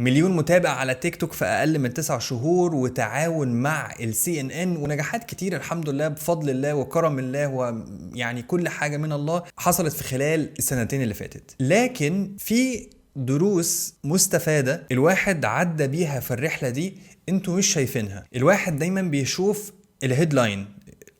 مليون متابع على تيك توك في اقل من 9 شهور، وتعاون مع السي ان ان، ونجاحات كتير الحمد لله بفضل الله وكرم الله، ويعني كل حاجة من الله حصلت في خلال السنتين اللي فاتت. لكن في دروس مستفادة الواحد عدى بيها في الرحلة دي انتوا مش شايفينها. الواحد دايما بيشوف الهيدلاين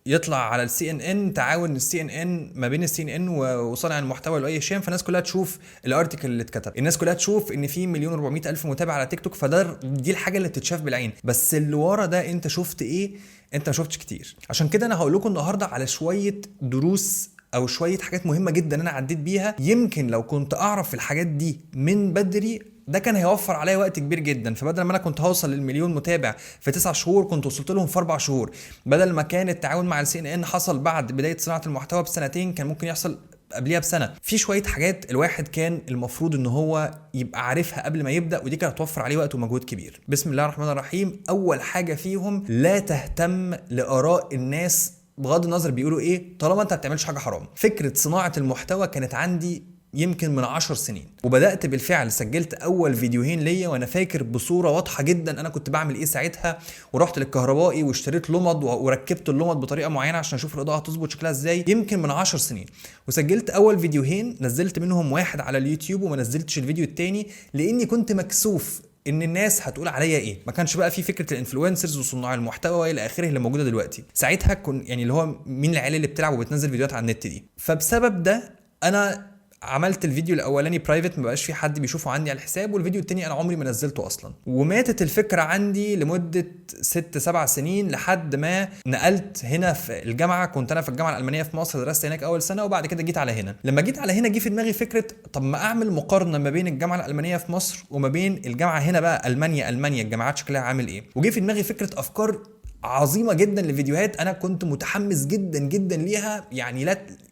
يطلع على السي ان ان، تعاون السي ان ان ما بين السي ان ان وصانع المحتوى لاي شيء، فالناس كلها تشوف الارتيكل اللي اتكتب، الناس كلها تشوف ان في 1,400,000 متابع على تيك توك، دي الحاجه اللي بتتشاف بالعين. بس اللي ورا ده انت شفت ايه؟ انت ما شفتش كتير. عشان كده انا هقول لكم النهارده على شويه دروس او شويه حاجات مهمه جدا انا عديت بيها. يمكن لو كنت اعرف الحاجات دي من بدري ده كان هيوفر عليا وقت كبير جدا. فبدل ما انا كنت هوصل للمليون متابع في 9 شهور كنت وصلت لهم في 4 شهور. بدل ما كان التعاون مع السي ان ان حصل بعد بدايه صناعه المحتوى بسنتين، كان ممكن يحصل قبليها بسنه. في شويه حاجات الواحد كان المفروض ان هو يبقى عارفها قبل ما يبدا، ودي كانت هتوفر عليه وقت ومجهود كبير. بسم الله الرحمن الرحيم. اول حاجه فيهم، لا تهتم لاراء الناس بغض النظر بيقولوا ايه، طالما انت ما بتعملش حاجه حرام. فكره صناعه المحتوى كانت عندي يمكن من 10 سنين، وبدأت بالفعل. سجلت أول فيديوهين ليا وأنا فاكر بصورة واضحة جدا أنا كنت بعمل إيه ساعتها، ورحت للكهربائي واشتريت لمض وركبت اللمض بطريقة معينة عشان أشوف الإضاءة هتظبط شكلها إزاي، يمكن من 10 سنين. وسجلت أول فيديوهين، نزلت منهم واحد على اليوتيوب وما نزلتش الفيديو التاني لأني كنت مكسوف ان الناس هتقول عليا ايه. ما كانش بقى في فكره الانفلونسرز وصناع المحتوى الى اخره اللي موجوده دلوقتي. ساعتها كن يعني اللي هو مين العيال اللي بتلعب وبتنزل فيديوهات على النت دي. فبسبب ده انا عملت الفيديو الاولاني برايفت، ما بقاش في حد بيشوفه عندي على الحساب، والفيديو التاني انا عمري ما نزلته اصلا. وماتت الفكره عندي لمده 6-7 سنين لحد ما نقلت هنا في الجامعه. كنت انا في الجامعه الالمانيه في مصر، درست هناك اول سنه، وبعد كده جيت على هنا. لما جيت على هنا جه في دماغي فكره، طب ما اعمل مقارنه ما بين الجامعه الالمانيه في مصر وما بين الجامعه هنا بقى المانيا الجامعات شكلها عامل ايه. وجه في دماغي فكره افكار عظيمه جدا لفيديوهات انا كنت متحمس جدا جدا ليها. يعني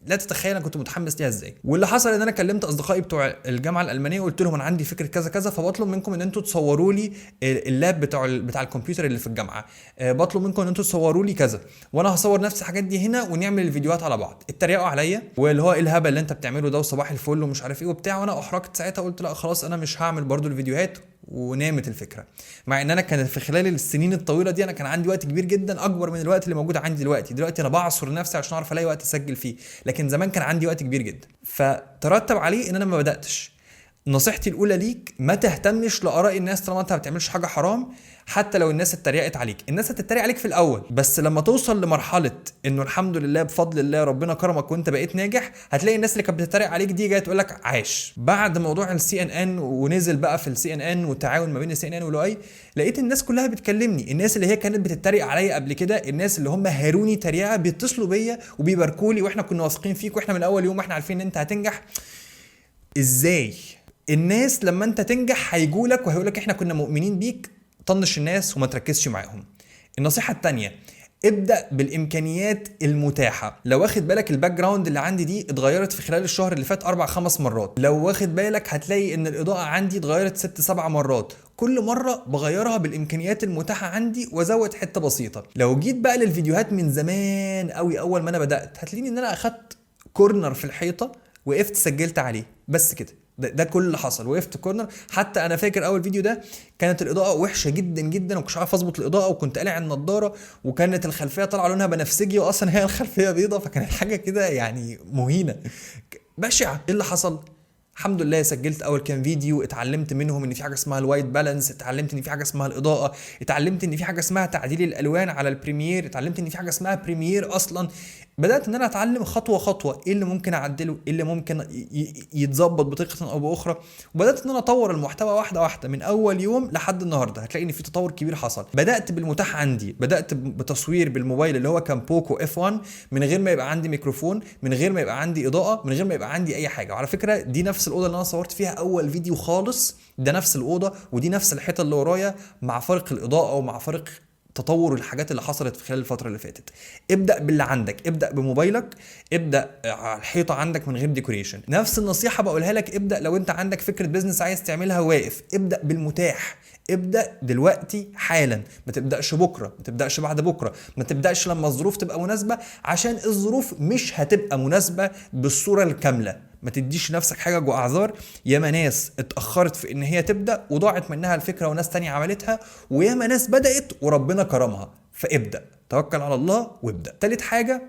لا تتخيل انا كنت متحمس ليها ازاي. واللي حصل ان انا كلمت اصدقائي بتوع الجامعه الالمانيه وقلت لهم انا عندي فكره كذا كذا، فبطلب منكم ان انتوا تصوروا لي اللاب بتاع الكمبيوتر اللي في الجامعه، بطلب منكم ان انتوا تصوروا لي كذا، وانا هصور نفس الحاجات دي هنا ونعمل الفيديوهات على بعض. اتريقوا عليا واللي هو ايه الهبل اللي انت بتعمله ده وصباح الفل ومش عارف ايه وبتاع، وانا احرجت ساعتها قلت لا خلاص انا مش هعمل برضو الفيديوهات، ونامت الفكره. مع ان انا كان في خلال السنين الطويله دي انا كان عندي وقت كبير جدا، اكبر من الوقت اللي موجود عندي دلوقتي انا بعصر نفسي عشان اعرف الاقي وقت اسجل فيه، لكن زمان كان عندي وقت كبير جدا. فترتب عليه ان انا ما بداتش. نصيحتي الاولى ليك، ما تهتمش لاراء الناس طالما انت ما بتعملش حاجه حرام. حتى لو الناس اتريقت عليك، الناس هتتريق عليك في الاول، بس لما توصل لمرحله انه الحمد لله بفضل الله ربنا كرمك وانت بقيت ناجح، هتلاقي الناس اللي كانت بتتريق عليك دي جايه تقول لك عاش. بعد موضوع السي ان ان ونزل بقى في السي ان ان والتعاون ما بين السي ان ان والاي، لقيت الناس كلها بتكلمني. الناس اللي هي كانت بتتريق عليا قبل كده، الناس اللي هم هاروني تريقه، بيتصلوا بيا وبيباركوا لي، واحنا كنا واثقين فيك، واحنا من اول يوم احنا عارفين ان انت هتنجح. ازاي الناس لما انت تنجح هيجوا لك وهيقول لك احنا كنا مؤمنين بيك؟ طنش الناس وما تركزش معاهم. النصيحه الثانيه، ابدا بالامكانيات المتاحه. لو واخد بالك الباك جراوند اللي عندي دي اتغيرت في خلال الشهر اللي فات 4-5 مرات. لو واخد بالك هتلاقي ان الاضاءه عندي اتغيرت 6-7 مرات. كل مره بغيرها بالامكانيات المتاحه عندي وازود حته بسيطه. لو جيت بقى للفيديوهات من زمان قوي اول ما انا بدات، هتلاقيني ان انا اخدت كورنر في الحيطه، وقفت سجلت عليه بس كده. ده كل اللي حصل، وقفت كورنر. حتى انا فاكر اول فيديو ده كانت الاضاءه وحشه جدا جدا، ومش عارف اظبط الاضاءه، وكنت قالع النضاره، وكانت الخلفيه طالعه لونها بنفسجي، واصلا هي الخلفيه بيضه، فكانت حاجه كده يعني مهينه بشعه. ايه اللي حصل؟ الحمد لله سجلت اول كام فيديو، اتعلمت منهم ان في حاجه اسمها الوايت بالانس، اتعلمت ان في حاجه اسمها الاضاءه، اتعلمت ان في حاجه اسمها تعديل الالوان على البريمير، اتعلمت ان في حاجه اسمها بريمير اصلا. بدات ان انا اتعلم خطوه خطوه ايه اللي ممكن اعدله، ايه اللي ممكن يتظبط بطريقه او باخرى. وبدات ان انا اطور المحتوى واحده واحده من اول يوم لحد النهارده. هتلاقي ان في تطور كبير حصل. بدات بالمتاح عندي، بدات بتصوير بالموبايل اللي هو كان بوكو اف 1، من غير ما يبقى عندي ميكروفون، من غير ما يبقى عندي اضاءه، من غير ما يبقى عندي اي حاجه. وعلى فكره دي نفس الاوضه اللي انا صورت فيها اول فيديو خالص، ده نفس الاوضه ودي نفس الحيطه اللي ورايا، مع فرق الاضاءه ومع فرق تطور الحاجات اللي حصلت في خلال الفتره اللي فاتت. ابدا باللي عندك، ابدا بموبايلك، ابدا على الحيطه عندك من غير ديكوريشن. نفس النصيحه بقولها لك، ابدا لو انت عندك فكره بيزنس عايز تعملها واقف، ابدا بالمتاح، ابدا دلوقتي حالا، ما تبداش بكره، ما تبداش بعد بكره، ما تبداش لما الظروف تبقى مناسبه، عشان الظروف مش هتبقى مناسبه بالصوره الكامله. ما تديش نفسك حاجه جوا اعذار. ياما ناس اتاخرت في ان هي تبدا وضاعت منها الفكره وناس تانية عملتها، وياما ناس بدات وربنا كرمها. فابدا، توكل على الله وابدا. تالت حاجه،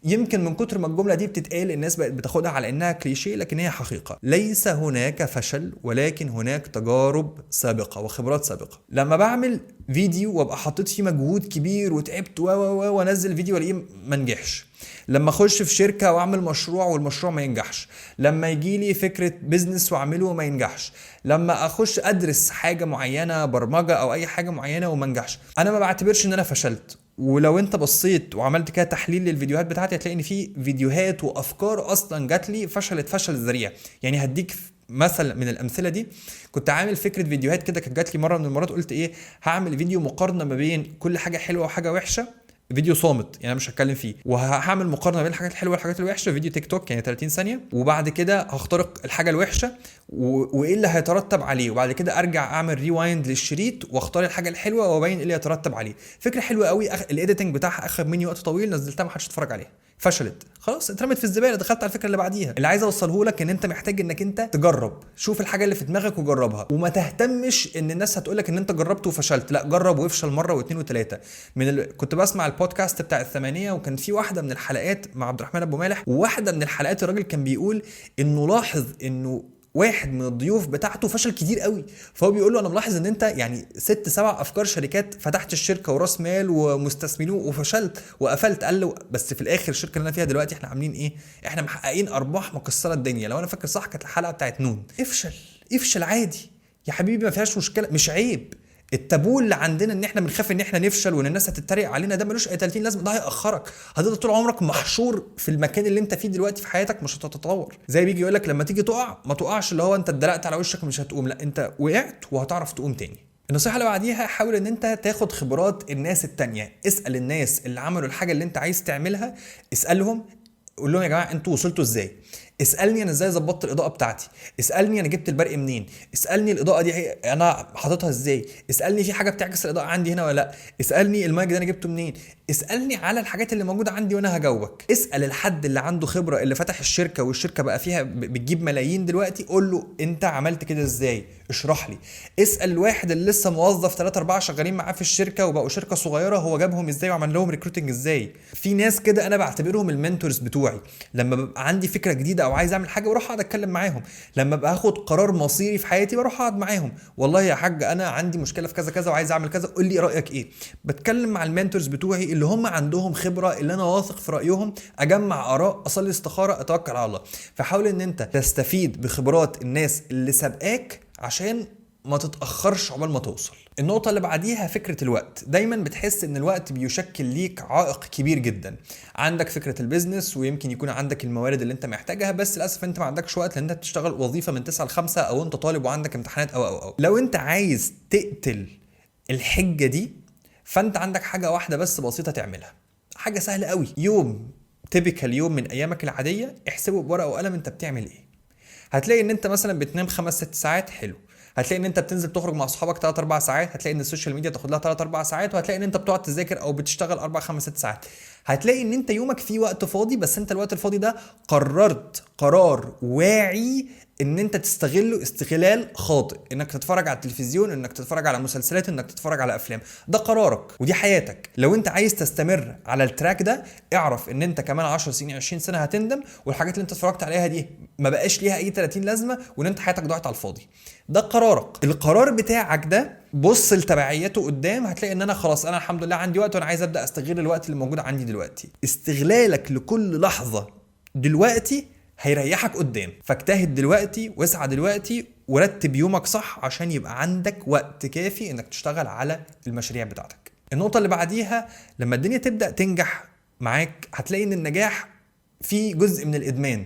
يمكن من كتر ما الجمله دي بتتقال الناس بقت بتاخدها على انها كليشيه، لكن هي حقيقه. ليس هناك فشل، ولكن هناك تجارب سابقه وخبرات سابقه. لما بعمل فيديو وابقى حطيت فيه مجهود كبير وتعبت وانزل فيديو والاقيه ما نجحش، لما اخش في شركه واعمل مشروع والمشروع ما ينجحش، لما يجي لي فكره بيزنس واعمله وما ينجحش، لما اخش ادرس حاجه معينه برمجه او اي حاجه معينه وما نجحش، انا ما بعتبرش ان انا فشلت. ولو انت بصيت وعملت كده تحليل للفيديوهات بتاعتي هتلاقي ان في فيديوهات وافكار اصلا جات لي فشلت فشل ذريع. يعني هديك مثل من الامثله دي. كنت عامل فكره فيديوهات كده، كانت جات لي مره من المرات، قلت ايه، هعمل فيديو مقارنه ما بين كل حاجه حلوه وحاجه وحشه، فيديو صامت يعني مش هتكلم فيه، وهعمل مقارنه بين الحاجات الحلوه والحاجات الوحشه، فيديو تيك توك يعني 30 ثانيه، وبعد كده هخترق الحاجه الوحشه وايه اللي هيترتب عليه، وبعد كده ارجع اعمل ريوايند للشريط واختار الحاجه الحلوه وابين ايه اللي هيترتب عليه. فكره حلوه قوي، الايديتنج بتاعها اخذ مني وقت طويل، نزلتها ما حدش اتفرج عليها، فشلت، خلاص اترمت في الزباله، دخلت على الفكره اللي بعديها. اللي عايز اوصله لك ان انت محتاج انك انت تجرب، شوف الحاجه اللي في دماغك وجربها، وما تهتمش ان الناس هتقول لك ان انت جربت وفشلت، لا جرب وافشل مره واثنين وثلاثه. كنت بسمع البودكاست بتاع الثمانية، وكان في واحده من الحلقات مع عبد الرحمن ابو مالح، وواحده من الحلقات الراجل كان بيقول انه لاحظ انه واحد من الضيوف بتاعته فشل كتير قوي، فهو بيقول له انا ملاحظ ان انت يعني 6-7 افكار شركات فتحت الشركه وراس مال ومستثمرين وفشلت وقفلت. قال له بس في الاخر الشركه اللي انا فيها دلوقتي احنا عاملين ايه؟ احنا محققين ارباح مكسره الدنيا. لو انا فاكر صح كانت الحلقه بتاعت نون. افشل عادي يا حبيبي، ما فيهاش مشكله، مش عيب. التابو اللي عندنا ان احنا بنخاف ان احنا نفشل وان الناس هتتريق علينا، ده ملوش اي 30 لازمه، ده هيأخرك، هتفضل طول عمرك محشور في المكان اللي انت فيه دلوقتي في حياتك، مش هتتطور. زي بيجي يقول لك لما تيجي تقع ما تقعش اللي هو انت اتدلقت على وشك مش هتقوم، لا انت وقعت وهتعرف تقوم تاني. النصيحه اللي بعديها، حاول ان انت تاخد خبرات الناس التانية، اسأل الناس اللي عملوا الحاجه اللي انت عايز تعملها، اسألهم قول لهم يا جماعه انتوا وصلتوا ازاي، اسالني انا ازاي ظبطت الاضاءه بتاعتي، اسالني انا جبت البرق منين، اسالني الاضاءه دي انا حاططها ازاي، اسالني في حاجه بتعكس الاضاءه عندي هنا ولا لا، اسالني المايك ده انا جبته منين، اسالني على الحاجات اللي موجوده عندي وانا هجاوبك. اسال الحد اللي عنده خبره، اللي فتح الشركه والشركه بقى فيها بتجيب ملايين دلوقتي، قول له انت عملت كده ازاي، اشرح لي. اسال الواحد اللي لسه موظف 3-4 شغالين معاه في الشركه وبقوا شركه صغيره، هو جابهم ازاي وعمل لهم ريكروتنج ازاي. في ناس كده انا بعتبرهم المنتورز بتوعي، لما ببقى عندي فكره جديده او عايز اعمل حاجه بروح اقعد اتكلم معاهم، لما ابقى اخد قرار مصيري في حياتي بروح اقعد معاهم، والله يا حاج انا عندي مشكله في كذا كذا وعايز اعمل كذا، قول لي رايك ايه. بتكلم مع المنتورز بتوعي اللي هم عندهم خبره، اللي انا واثق في رايهم، اجمع اراء، اصلي استخاره، اتوكل على الله. فحاول ان انت تستفيد بخبرات الناس اللي سابقاك عشان ما تتأخرش عقبال ما توصل. النقطة اللي بعديها فكرة الوقت. دايما بتحس ان الوقت بيشكل ليك عائق كبير جدا. عندك فكرة البيزنس ويمكن يكون عندك الموارد اللي انت محتاجها، بس للأسف انت ما عندكش وقت لان انت بتشتغل وظيفة من 9-5 او انت طالب وعندك امتحانات او. لو انت عايز تقتل الحجة دي فانت عندك حاجة واحدة بس بسيطة تعملها، حاجة سهلة قوي. يوم تيبيكال، يوم من ايامك العادية، احسبه بورقة وقلم انت بتعمل ايه. هتلاقي ان انت مثلا بتنام 5-6 ساعات، حلو. هتلاقي ان انت بتنزل تخرج مع اصحابك 3-4 ساعات، هتلاقي ان السوشيال ميديا تاخد لها 3-4 ساعات، وهتلاقي ان انت بتقعد تذاكر او بتشتغل 4-5-6 ساعات. هتلاقي ان انت يومك فيه وقت فاضي، بس انت الوقت الفاضي ده قررت قرار واعي ان انت تستغله استغلال خاطئ، انك تتفرج على التلفزيون، انك تتفرج على مسلسلات، انك تتفرج على افلام. ده قرارك ودي حياتك. لو انت عايز تستمر على التراك ده، اعرف ان انت كمان 10 سنين 20 سنه هتندم، والحاجات اللي انت اتفرجت عليها دي ما بقاش ليها اي 30 لازمه، وان انت حياتك ضاعت على الفاضي. ده قرارك. القرار بتاعك ده بص لتبعياته قدام، هتلاقي ان انا خلاص انا الحمد لله عندي وقت وانا عايز ابدا استغل الوقت اللي موجود عندي دلوقتي. استغلالك لكل لحظه دلوقتي هيريحك قدام، فاجتهد دلوقتي واسعى دلوقتي ورتب يومك صح عشان يبقى عندك وقت كافي انك تشتغل على المشاريع بتاعتك. النقطة اللي بعديها، لما الدنيا تبدأ تنجح معاك هتلاقي ان النجاح فيه جزء من الادمان.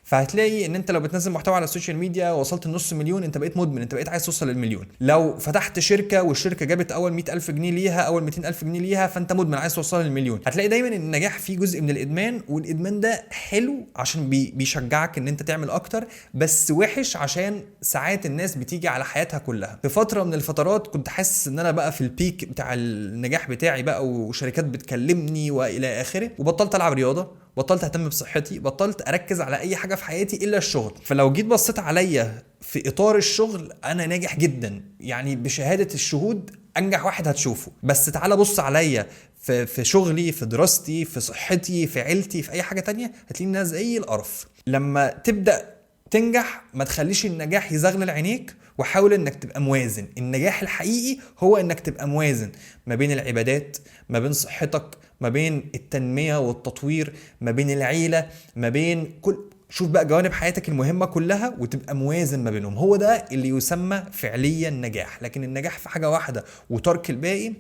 فهتلاقي ان انت لو بتنزل محتوى على السوشيال ميديا وصلت النص مليون، انت بقيت مدمن، انت بقيت عايز توصل للمليون. لو فتحت شركه والشركه جابت اول 100,000 جنيه ليها، اول 200,000 جنيه ليها، فانت مدمن عايز توصل للمليون. هتلاقي دايما ان النجاح فيه جزء من الادمان، والادمان ده حلو عشان بيشجعك ان انت تعمل اكتر، بس وحش عشان ساعات الناس بتيجي على حياتها كلها. في فتره من الفترات كنت حاسس ان انا بقى في البيك بتاع النجاح بتاعي بقى، وشركات بتكلمني والى اخره، وبطلت العب رياضه، بطلت اهتم بصحتي، بطلت اركز على اي حاجه في حياتي الا الشغل. فلو جيت بصيت عليا في اطار الشغل انا ناجح جدا، يعني بشهاده الشهود انجح واحد هتشوفه. بس تعالى بص عليا في شغلي، في دراستي، في صحتي، في عيلتي، في اي حاجه تانية، هتلاقيني ناس زي القرف. لما تبدا تنجح ما تخليش النجاح يزغلل عينيك، وحاول انك تبقى موازن. النجاح الحقيقي هو انك تبقى موازن ما بين العبادات، ما بين صحتك، ما بين التنمية والتطوير، ما بين العيلة، ما بين كل، شوف بقى جوانب حياتك المهمة كلها وتبقى موازن ما بينهم. هو ده اللي يسمى فعليا نجاح. لكن النجاح في حاجة واحدة وترك الباقي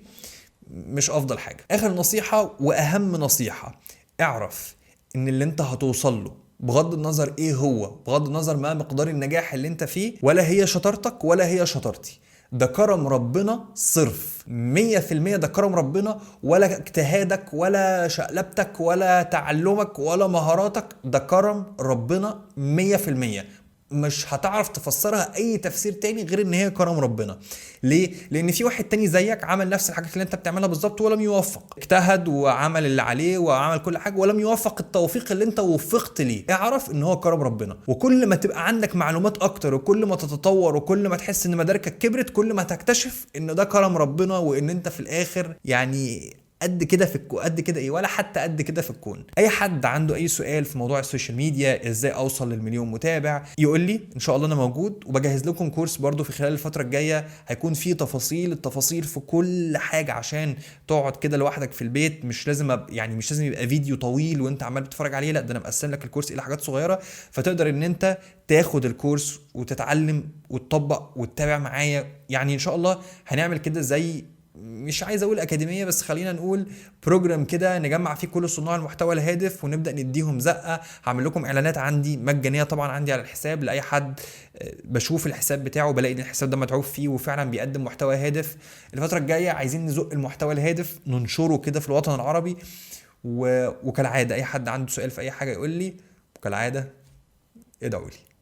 مش افضل حاجة. اخر نصيحة واهم نصيحة، اعرف ان اللي انت هتوصل له بغض النظر ايه هو، بغض النظر ما مقدار النجاح اللي انت فيه، ولا هي شطارتك ولا هي شطارتي، ده كرم ربنا صرف 100%. ده كرم ربنا، ولا اجتهادك ولا شقلبتك ولا تعلمك ولا مهاراتك، ده كرم ربنا 100%. مش هتعرف تفسرها اي تفسير تاني غير ان هي كرم ربنا. ليه؟ لان في واحد تاني زيك عمل نفس الحاجات اللي انت بتعملها بالظبط ولم يوفق، اجتهد وعمل اللي عليه وعمل كل حاجه ولم يوفق التوفيق اللي انت وفقت ليه. اعرف ان هو كرم ربنا. وكل ما تبقى عندك معلومات اكتر، وكل ما تتطور، وكل ما تحس ان مداركك كبرت، كل ما تكتشف ان ده كرم ربنا، وان انت في الاخر يعني قد كده في الكون، قد كده ايه، ولا حتى قد كده في الكون. اي حد عنده اي سؤال في موضوع السوشيال ميديا، ازاي اوصل للمليون متابع، يقول لي ان شاء الله انا موجود. وبجهز لكم كورس برضو في خلال الفتره الجايه هيكون فيه التفاصيل في كل حاجه، عشان تقعد كده لوحدك في البيت. مش لازم يعني مش لازم يبقى فيديو طويل وانت عمال بتتفرج عليه، لا ده انا مقسم لك الكورس الى حاجات صغيره، فتقدر ان انت تاخد الكورس وتتعلم وتطبق وتتابع معايا. يعني ان شاء الله هنعمل كده زي، مش عايز اقول اكاديميه، بس خلينا نقول بروجرام كده نجمع فيه كل صناع المحتوى الهادف ونبدا نديهم زقه. هعمل لكم اعلانات عندي مجانيه طبعا، عندي على الحساب لاي حد بشوف الحساب بتاعه بلاقي ان الحساب ده متعوب فيه وفعلا بيقدم محتوى هادف. الفتره الجايه عايزين نزق المحتوى الهادف، ننشره كده في الوطن العربي. وكالعاده اي حد عنده سؤال في اي حاجه يقول لي، وكالعاده ادعوا لي.